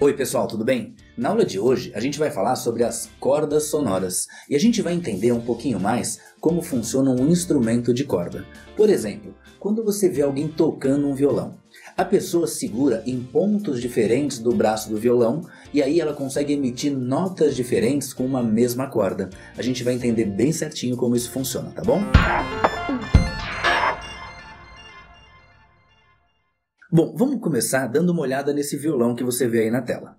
Oi pessoal, tudo bem? Na aula de hoje a gente vai falar sobre as cordas sonoras e a gente vai entender um pouquinho mais como funciona um instrumento de corda. Por exemplo, quando você vê alguém tocando um violão, a pessoa segura em pontos diferentes do braço do violão e aí ela consegue emitir notas diferentes com uma mesma corda. A gente vai entender bem certinho como isso funciona, tá bom? Bom, vamos começar dando uma olhada nesse violão que você vê aí na tela.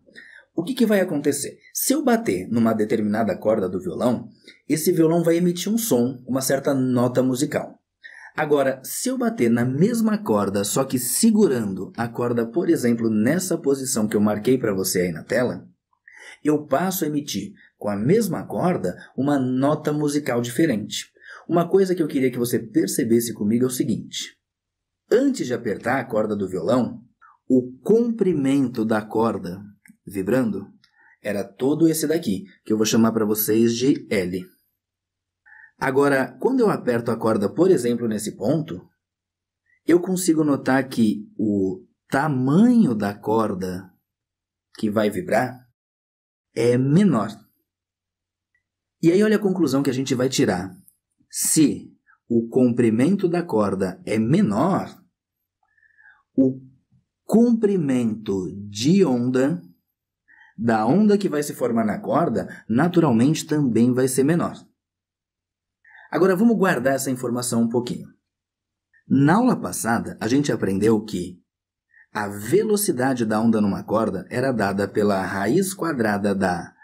O que vai acontecer? Se eu bater numa determinada corda do violão, esse violão vai emitir um som, uma certa nota musical. Agora, se eu bater na mesma corda, só que segurando a corda, por exemplo, nessa posição que eu marquei para você aí na tela, eu passo a emitir com a mesma corda uma nota musical diferente. Uma coisa que eu queria que você percebesse comigo é o seguinte. Antes de apertar a corda do violão, o comprimento da corda vibrando era todo esse daqui, que eu vou chamar para vocês de L. Agora, quando eu aperto a corda, por exemplo, nesse ponto, eu consigo notar que o tamanho da corda que vai vibrar é menor. E aí olha a conclusão que a gente vai tirar. Se o comprimento da corda é menor, o comprimento de onda, da onda que vai se formar na corda, naturalmente também vai ser menor. Agora vamos guardar essa informação um pouquinho. Na aula passada, a gente aprendeu que a velocidade da onda numa corda era dada pela raiz quadrada da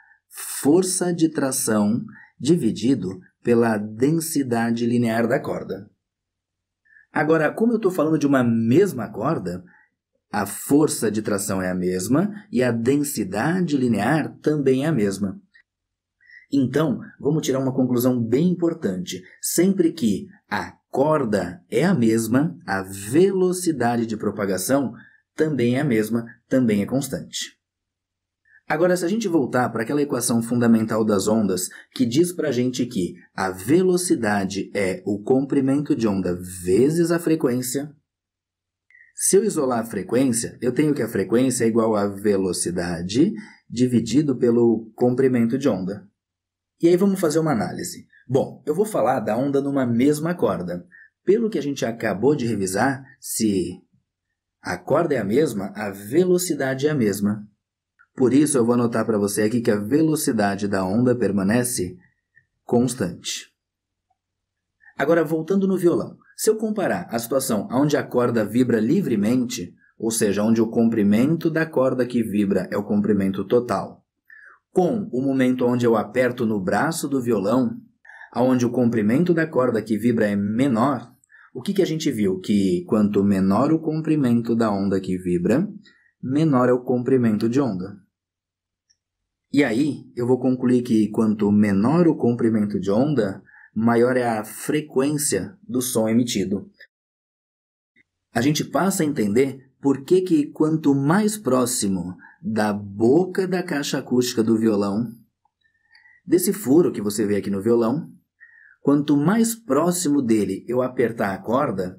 força de tração dividido pela densidade linear da corda. Agora, como eu estou falando de uma mesma corda, a força de tração é a mesma e a densidade linear também é a mesma. Então, vamos tirar uma conclusão bem importante. Sempre que a corda é a mesma, a velocidade de propagação também é a mesma, também é constante. Agora, se a gente voltar para aquela equação fundamental das ondas, que diz para a gente que a velocidade é o comprimento de onda vezes a frequência, se eu isolar a frequência, eu tenho que a frequência é igual a velocidade dividido pelo comprimento de onda. E aí vamos fazer uma análise. Bom, eu vou falar da onda numa mesma corda. Pelo que a gente acabou de revisar, se a corda é a mesma, a velocidade é a mesma. Por isso, eu vou anotar para você aqui que a velocidade da onda permanece constante. Agora, voltando no violão. Se eu comparar a situação onde a corda vibra livremente, ou seja, onde o comprimento da corda que vibra é o comprimento total, com o momento onde eu aperto no braço do violão, onde o comprimento da corda que vibra é menor, o que a gente viu? Que quanto menor o comprimento da onda que vibra, menor é o comprimento de onda. E aí, eu vou concluir que quanto menor o comprimento de onda, maior é a frequência do som emitido. A gente passa a entender por que quanto mais próximo da boca da caixa acústica do violão, desse furo que você vê aqui no violão, quanto mais próximo dele eu apertar a corda,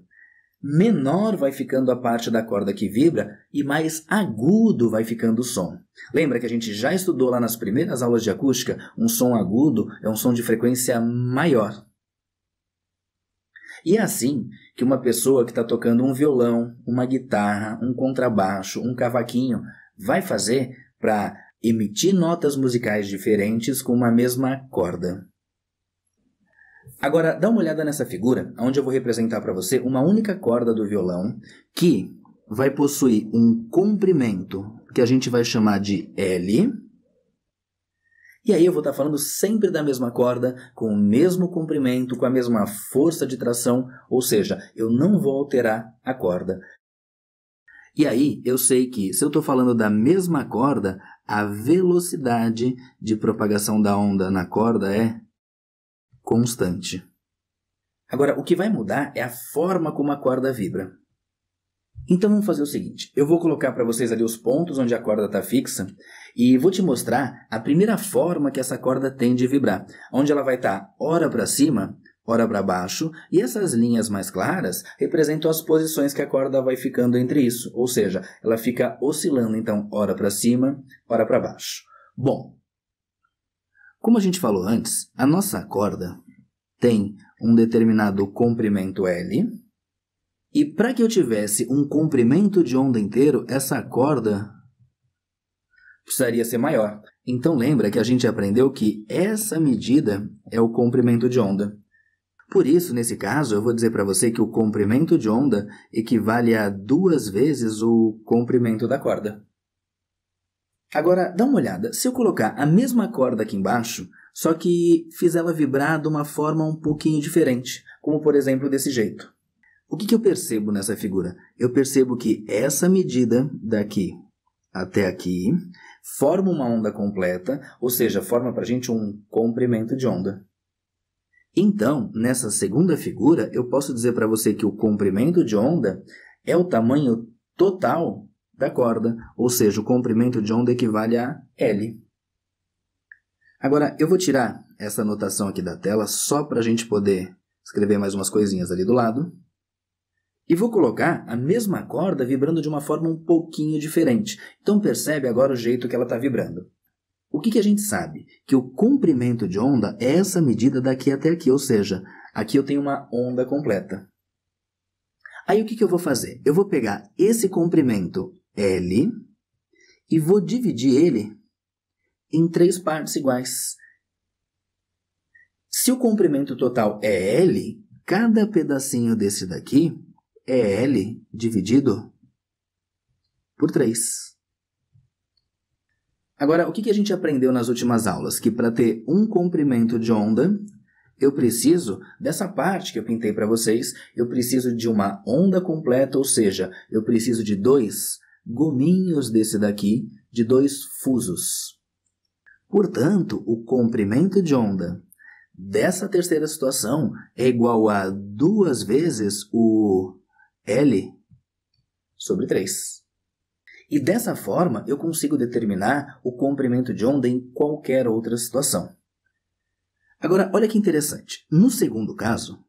menor vai ficando a parte da corda que vibra e mais agudo vai ficando o som. Lembra que a gente já estudou lá nas primeiras aulas de acústica? Um som agudo é um som de frequência maior. E é assim que uma pessoa que está tocando um violão, uma guitarra, um contrabaixo, um cavaquinho, vai fazer para emitir notas musicais diferentes com uma mesma corda. Agora, dá uma olhada nessa figura, onde eu vou representar para você uma única corda do violão que vai possuir um comprimento que a gente vai chamar de L. E aí eu vou estar falando sempre da mesma corda, com o mesmo comprimento, com a mesma força de tração, ou seja, eu não vou alterar a corda. E aí eu sei que, se eu estou falando da mesma corda, a velocidade de propagação da onda na corda é constante. Agora, o que vai mudar é a forma como a corda vibra. Então vamos fazer o seguinte, eu vou colocar para vocês ali os pontos onde a corda está fixa e vou te mostrar a primeira forma que essa corda tem de vibrar, onde ela vai estar ora para cima, ora para baixo, e essas linhas mais claras representam as posições que a corda vai ficando entre isso, ou seja, ela fica oscilando, então, ora para cima, ora para baixo. Bom, como a gente falou antes, a nossa corda tem um determinado comprimento L, e para que eu tivesse um comprimento de onda inteiro, essa corda precisaria ser maior. Então lembra que a gente aprendeu que essa medida é o comprimento de onda. Por isso, nesse caso, eu vou dizer para você que o comprimento de onda equivale a 2 vezes o comprimento da corda. Agora, dá uma olhada. Se eu colocar a mesma corda aqui embaixo, só que fiz ela vibrar de uma forma um pouquinho diferente, como por exemplo desse jeito. O que eu percebo nessa figura? Eu percebo que essa medida daqui até aqui forma uma onda completa, ou seja, forma para a gente um comprimento de onda. Então, nessa segunda figura, eu posso dizer para você que o comprimento de onda é o tamanho total da corda, ou seja, o comprimento de onda equivale a L. Agora, eu vou tirar essa anotação aqui da tela só para a gente poder escrever mais umas coisinhas ali do lado. E vou colocar a mesma corda vibrando de uma forma um pouquinho diferente. Então percebe agora o jeito que ela está vibrando. O que a gente sabe? Que o comprimento de onda é essa medida daqui até aqui, ou seja, aqui eu tenho uma onda completa. Aí o que eu vou fazer? Eu vou pegar esse comprimento L e vou dividir ele em 3 partes iguais. Se o comprimento total é L, cada pedacinho desse daqui é L dividido por 3. Agora, o que a gente aprendeu nas últimas aulas? Que para ter um comprimento de onda, eu preciso dessa parte que eu pintei para vocês, eu preciso de uma onda completa, ou seja, eu preciso de 2 gominhos desse daqui, de 2 fusos. Portanto, o comprimento de onda dessa terceira situação é igual a 2 vezes o L sobre 3. E dessa forma, eu consigo determinar o comprimento de onda em qualquer outra situação. Agora, olha que interessante. No segundo caso,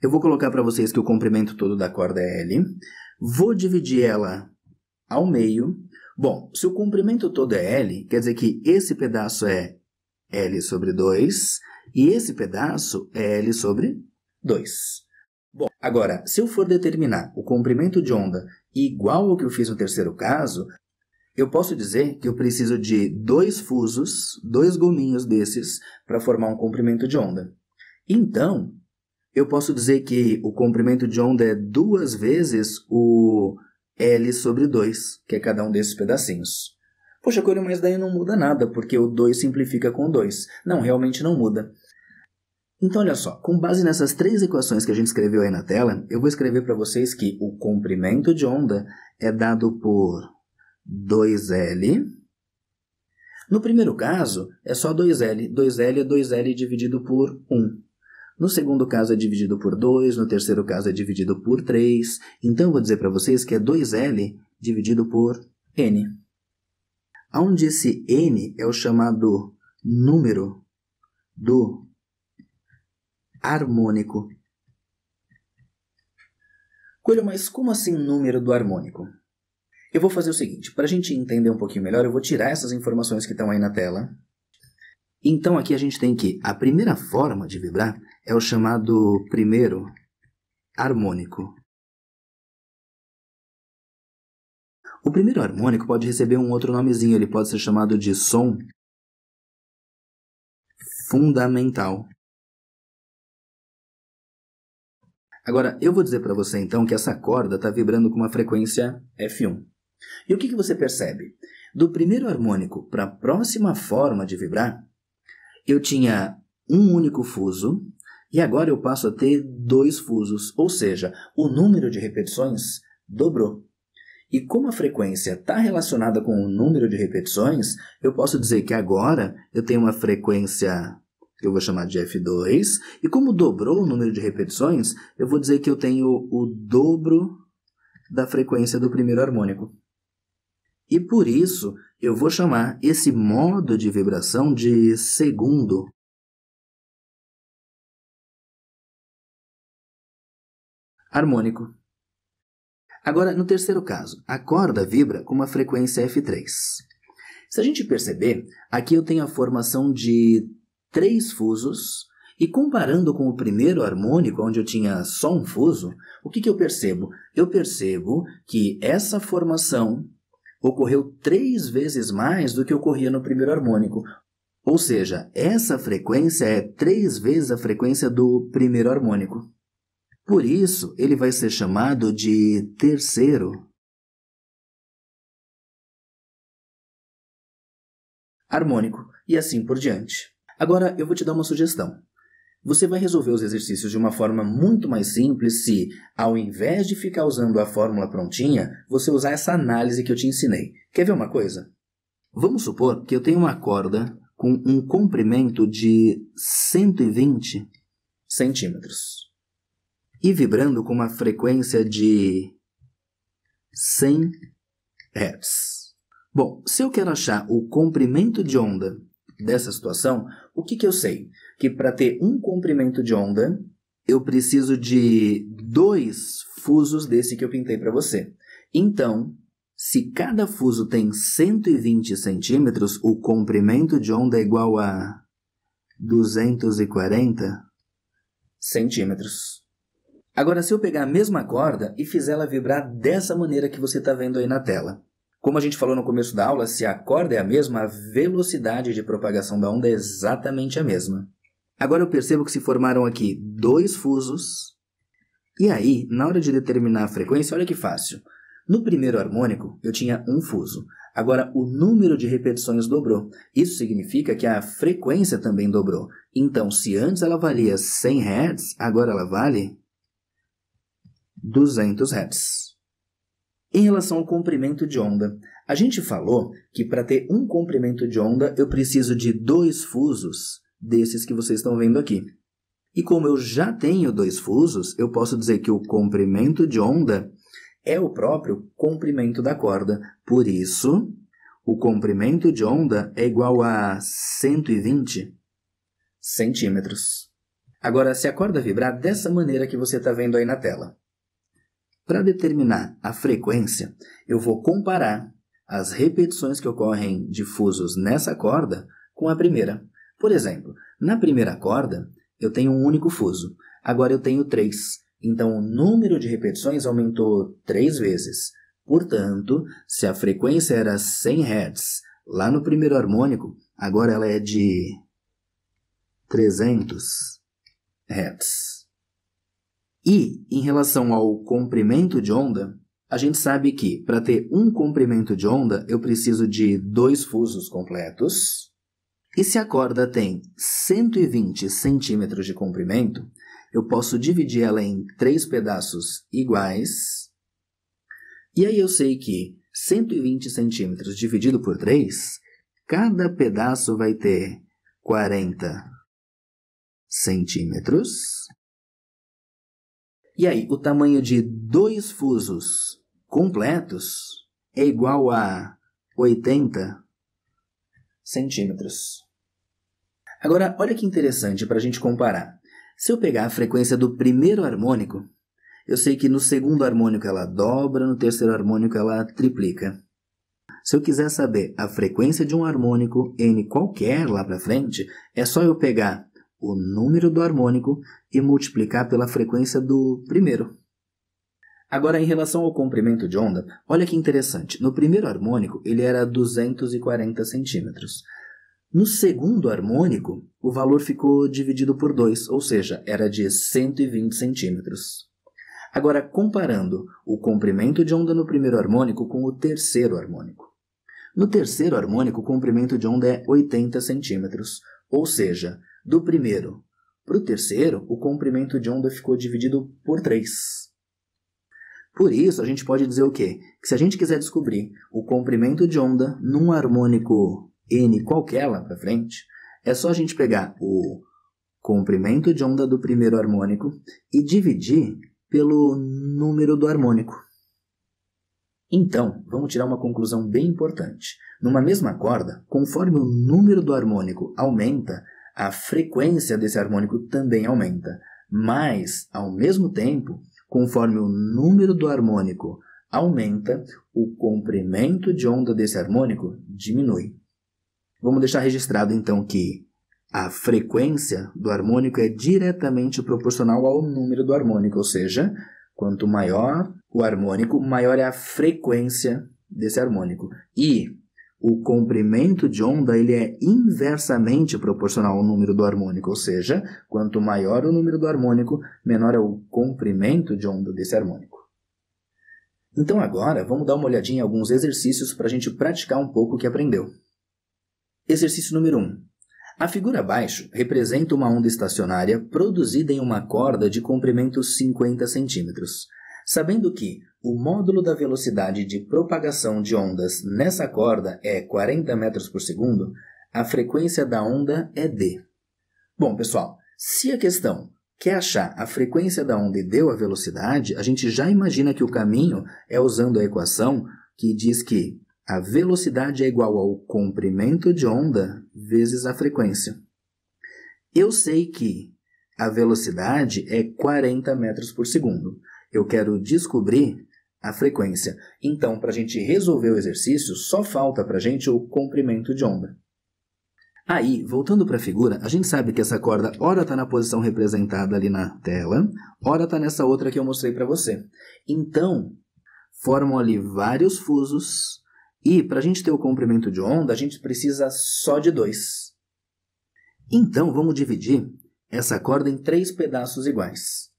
eu vou colocar para vocês que o comprimento todo da corda é L. Vou dividir ela ao meio. Bom, se o comprimento todo é L, quer dizer que esse pedaço é L sobre 2 e esse pedaço é L sobre 2. Bom, agora, se eu for determinar o comprimento de onda igual ao que eu fiz no terceiro caso, eu posso dizer que eu preciso de 2 fusos, 2 gominhos desses, para formar um comprimento de onda. Então, eu posso dizer que o comprimento de onda é 2 vezes o L sobre 2, que é cada um desses pedacinhos. Poxa, Coelho, mas daí não muda nada, porque o 2 simplifica com 2. Não, realmente não muda. Então, olha só, com base nessas 3 equações que a gente escreveu aí na tela, eu vou escrever para vocês que o comprimento de onda é dado por 2L. No primeiro caso, é só 2L. 2L é 2L dividido por 1. No segundo caso é dividido por 2, no terceiro caso é dividido por 3. Então, eu vou dizer para vocês que é 2L dividido por N. Onde esse N é o chamado número do harmônico. Coelho, mas como assim número do harmônico? Eu vou fazer o seguinte, para a gente entender um pouquinho melhor, eu vou tirar essas informações que estão aí na tela. Então aqui a gente tem que a primeira forma de vibrar é o chamado primeiro harmônico. O primeiro harmônico pode receber um outro nomezinho, ele pode ser chamado de som fundamental. Agora, eu vou dizer para você então que essa corda está vibrando com uma frequência F1. E o que você percebe? Do primeiro harmônico para a próxima forma de vibrar, eu tinha um único fuso e agora eu passo a ter 2 fusos, ou seja, o número de repetições dobrou. E como a frequência está relacionada com o número de repetições, eu posso dizer que agora eu tenho uma frequência que eu vou chamar de F2, e como dobrou o número de repetições, eu vou dizer que eu tenho o dobro da frequência do primeiro harmônico. E por isso, eu vou chamar esse modo de vibração de segundo harmônico. Agora, no terceiro caso, a corda vibra com uma frequência F3. Se a gente perceber, aqui eu tenho a formação de 3 fusos, e comparando com o primeiro harmônico, onde eu tinha só um fuso, o que eu percebo? Eu percebo que essa formação ocorreu 3 vezes mais do que ocorria no primeiro harmônico. Ou seja, essa frequência é 3 vezes a frequência do primeiro harmônico. Por isso, ele vai ser chamado de terceiro harmônico, e assim por diante. Agora, eu vou te dar uma sugestão. Você vai resolver os exercícios de uma forma muito mais simples se, ao invés de ficar usando a fórmula prontinha, você usar essa análise que eu te ensinei. Quer ver uma coisa? Vamos supor que eu tenho uma corda com um comprimento de 120 centímetros e vibrando com uma frequência de 100 Hz. Bom, se eu quero achar o comprimento de onda dessa situação, o que eu sei? Que para ter um comprimento de onda, eu preciso de 2 fusos desse que eu pintei para você. Então, se cada fuso tem 120 centímetros, o comprimento de onda é igual a 240 centímetros. Agora, se eu pegar a mesma corda e fizer ela vibrar dessa maneira que você está vendo aí na tela. Como a gente falou no começo da aula, se a corda é a mesma, a velocidade de propagação da onda é exatamente a mesma. Agora eu percebo que se formaram aqui 2 fusos. E aí, na hora de determinar a frequência, olha que fácil. No primeiro harmônico, eu tinha um fuso. Agora, o número de repetições dobrou. Isso significa que a frequência também dobrou. Então, se antes ela valia 100 Hz, agora ela vale 200 Hz. Em relação ao comprimento de onda, a gente falou que para ter um comprimento de onda, eu preciso de 2 fusos desses que vocês estão vendo aqui. E como eu já tenho 2 fusos, eu posso dizer que o comprimento de onda é o próprio comprimento da corda. Por isso, o comprimento de onda é igual a 120 centímetros. Agora, se a corda vibrar dessa maneira que você está vendo aí na tela, para determinar a frequência, eu vou comparar as repetições que ocorrem de fusos nessa corda com a primeira. Por exemplo, na primeira corda, eu tenho um único fuso. Agora eu tenho 3. Então, o número de repetições aumentou 3 vezes. Portanto, se a frequência era 100 Hz lá no primeiro harmônico, agora ela é de 300 Hz. E, em relação ao comprimento de onda, a gente sabe que, para ter um comprimento de onda, eu preciso de 2 fusos completos. E se a corda tem 120 centímetros de comprimento, eu posso dividir ela em 3 pedaços iguais. E aí eu sei que 120 centímetros dividido por 3, cada pedaço vai ter 40 centímetros. E aí, o tamanho de 2 fusos completos é igual a 80 centímetros. Agora, olha que interessante para a gente comparar. Se eu pegar a frequência do primeiro harmônico, eu sei que no segundo harmônico ela dobra, no terceiro harmônico ela triplica. Se eu quiser saber a frequência de um harmônico N qualquer lá para frente, é só eu pegar o número do harmônico e multiplicar pela frequência do primeiro. Agora, em relação ao comprimento de onda, olha que interessante. No primeiro harmônico, ele era 240 centímetros. No segundo harmônico, o valor ficou dividido por 2, ou seja, era de 120 centímetros. Agora, comparando o comprimento de onda no primeiro harmônico com o terceiro harmônico. No terceiro harmônico, o comprimento de onda é 80 centímetros, ou seja, do primeiro para o terceiro, o comprimento de onda ficou dividido por 3. Por isso, a gente pode dizer o quê? Que se a gente quiser descobrir o comprimento de onda num harmônico N qualquer lá para frente, é só a gente pegar o comprimento de onda do primeiro harmônico e dividir pelo número do harmônico. Então, vamos tirar uma conclusão bem importante. Numa mesma corda, conforme o número do harmônico aumenta, a frequência desse harmônico também aumenta. Mas, ao mesmo tempo, conforme o número do harmônico aumenta, o comprimento de onda desse harmônico diminui. Vamos deixar registrado então que a frequência do harmônico é diretamente proporcional ao número do harmônico, ou seja, quanto maior o harmônico, maior é a frequência desse harmônico. E o comprimento de onda ele é inversamente proporcional ao número do harmônico, ou seja, quanto maior o número do harmônico, menor é o comprimento de onda desse harmônico. Então agora vamos dar uma olhadinha em alguns exercícios para a gente praticar um pouco o que aprendeu. Exercício número 1. A figura abaixo representa uma onda estacionária produzida em uma corda de comprimento 50 cm. Sabendo que o módulo da velocidade de propagação de ondas nessa corda é 40 metros por segundo, a frequência da onda é d. Bom, pessoal, se a questão quer achar a frequência da onda e deu a velocidade, a gente já imagina que o caminho é usando a equação que diz que a velocidade é igual ao comprimento de onda vezes a frequência. Eu sei que a velocidade é 40 metros por segundo. Eu quero descobrir a frequência. Então, para a gente resolver o exercício, só falta para a gente o comprimento de onda. Aí, voltando para a figura, a gente sabe que essa corda ora está na posição representada ali na tela, ora está nessa outra que eu mostrei para você. Então, formam ali vários fusos e, para a gente ter o comprimento de onda, a gente precisa só de 2. Então, vamos dividir essa corda em 3 pedaços iguais.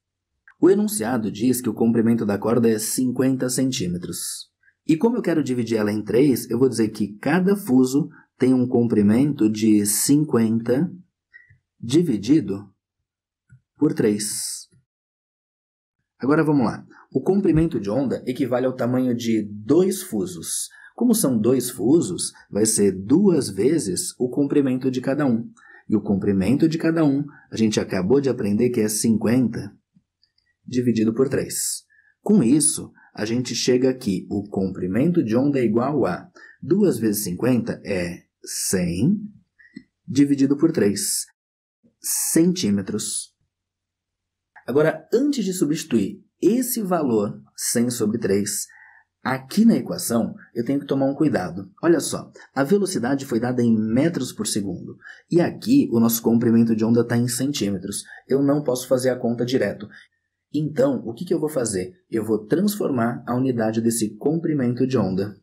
O enunciado diz que o comprimento da corda é 50 centímetros. E como eu quero dividir ela em 3, eu vou dizer que cada fuso tem um comprimento de 50 dividido por 3. Agora vamos lá. O comprimento de onda equivale ao tamanho de 2 fusos. Como são 2 fusos, vai ser 2 vezes o comprimento de cada um. E o comprimento de cada um, a gente acabou de aprender que é 50 dividido por 3. Com isso, a gente chega aqui, o comprimento de onda é igual a 2 vezes 50 é 100 dividido por 3, centímetros. Agora, antes de substituir esse valor 100 sobre 3, aqui na equação eu tenho que tomar um cuidado. Olha só, a velocidade foi dada em metros por segundo e aqui o nosso comprimento de onda está em centímetros. Eu não posso fazer a conta direto. Então, o que eu vou fazer? Eu vou transformar a unidade desse comprimento de onda.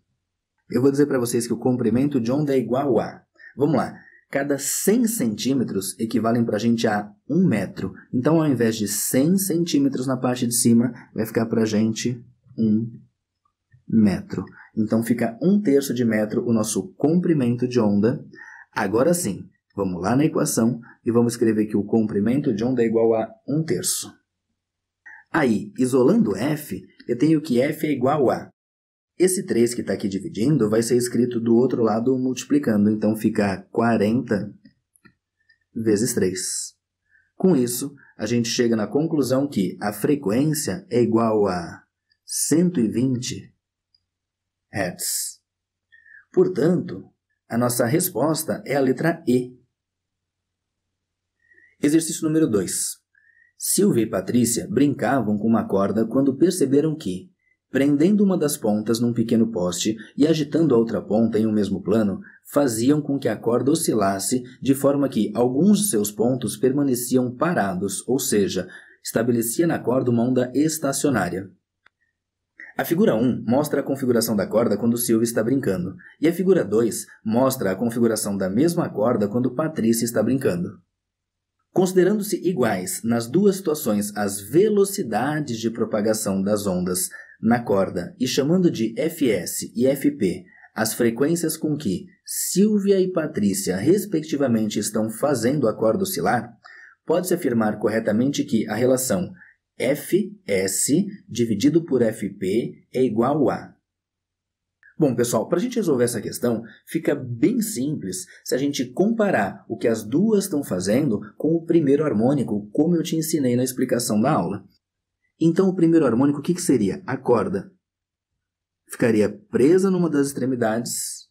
Eu vou dizer para vocês que o comprimento de onda é igual a... Vamos lá. Cada 100 centímetros equivalem para a gente a 1 metro. Então, ao invés de 100 centímetros na parte de cima, vai ficar para a gente 1 metro. Então, fica 1/3 de metro o nosso comprimento de onda. Agora sim, vamos lá na equação e vamos escrever que o comprimento de onda é igual a 1/3. Aí, isolando f, eu tenho que f é igual a... Esse 3 que está aqui dividindo vai ser escrito do outro lado multiplicando. Então, fica 40 vezes 3. Com isso, a gente chega na conclusão que a frequência é igual a 120 Hz. Portanto, a nossa resposta é a letra E. Exercício número 2. Silvia e Patrícia brincavam com uma corda quando perceberam que, prendendo uma das pontas num pequeno poste e agitando a outra ponta em um mesmo plano, faziam com que a corda oscilasse de forma que alguns de seus pontos permaneciam parados, ou seja, estabelecia na corda uma onda estacionária. A figura 1 mostra a configuração da corda quando Silvia está brincando, e a figura 2 mostra a configuração da mesma corda quando Patrícia está brincando. Considerando-se iguais nas duas situações as velocidades de propagação das ondas na corda e chamando de Fs e Fp as frequências com que Silvia e Patrícia respectivamente estão fazendo a corda oscilar, pode-se afirmar corretamente que a relação Fs dividido por Fp é igual a... Bom, pessoal, para a gente resolver essa questão, fica bem simples se a gente comparar o que as duas estão fazendo com o primeiro harmônico, como eu te ensinei na explicação da aula. Então, o primeiro harmônico, o que seria? A corda ficaria presa numa das extremidades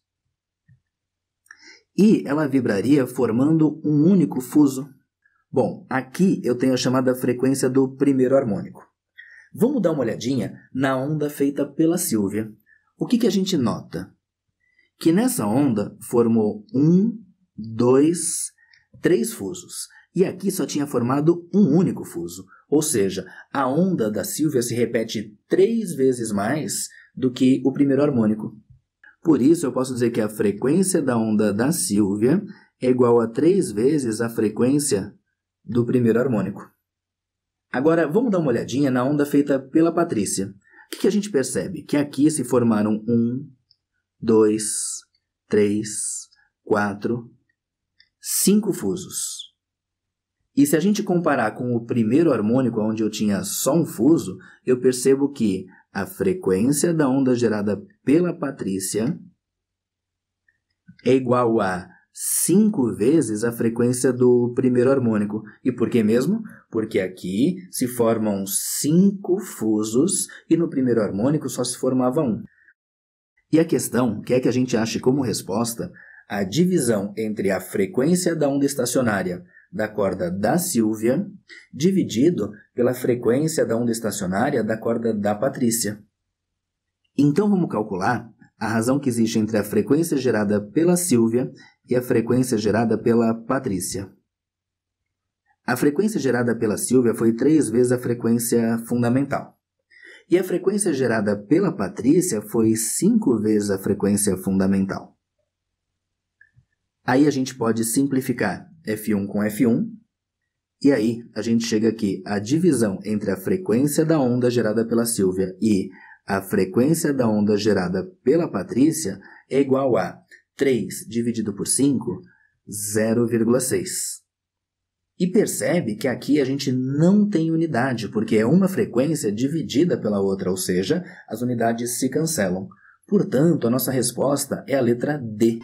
e ela vibraria formando um único fuso. Bom, aqui eu tenho a chamada frequência do primeiro harmônico. Vamos dar uma olhadinha na onda feita pela Sílvia. O que a gente nota? Que nessa onda formou 1, 2, 3 fusos. E aqui só tinha formado um único fuso. Ou seja, a onda da Sílvia se repete 3 vezes mais do que o primeiro harmônico. Por isso, eu posso dizer que a frequência da onda da Sílvia é igual a 3 vezes a frequência do primeiro harmônico. Agora, vamos dar uma olhadinha na onda feita pela Patrícia. O que a gente percebe? Que aqui se formaram 1, 2, 3, 4, 5 fusos. E se a gente comparar com o primeiro harmônico, onde eu tinha só um fuso, eu percebo que a frequência da onda gerada pela Patrícia é igual a 5 vezes a frequência do primeiro harmônico. E por que mesmo? Porque aqui se formam 5 fusos e no primeiro harmônico só se formava um. E a questão quer que a gente ache como resposta a divisão entre a frequência da onda estacionária da corda da Sílvia dividido pela frequência da onda estacionária da corda da Patrícia. Então vamos calcular a razão que existe entre a frequência gerada pela Sílvia e a frequência gerada pela Patrícia. A frequência gerada pela Sílvia foi 3 vezes a frequência fundamental. E a frequência gerada pela Patrícia foi 5 vezes a frequência fundamental. Aí a gente pode simplificar F1 com F1, e aí a gente chega aqui a divisão entre a frequência da onda gerada pela Sílvia e a frequência da onda gerada pela Patrícia é igual a 3 dividido por 5, 0,6. E percebe que aqui a gente não tem unidade, porque é uma frequência dividida pela outra, ou seja, as unidades se cancelam. Portanto, a nossa resposta é a letra D.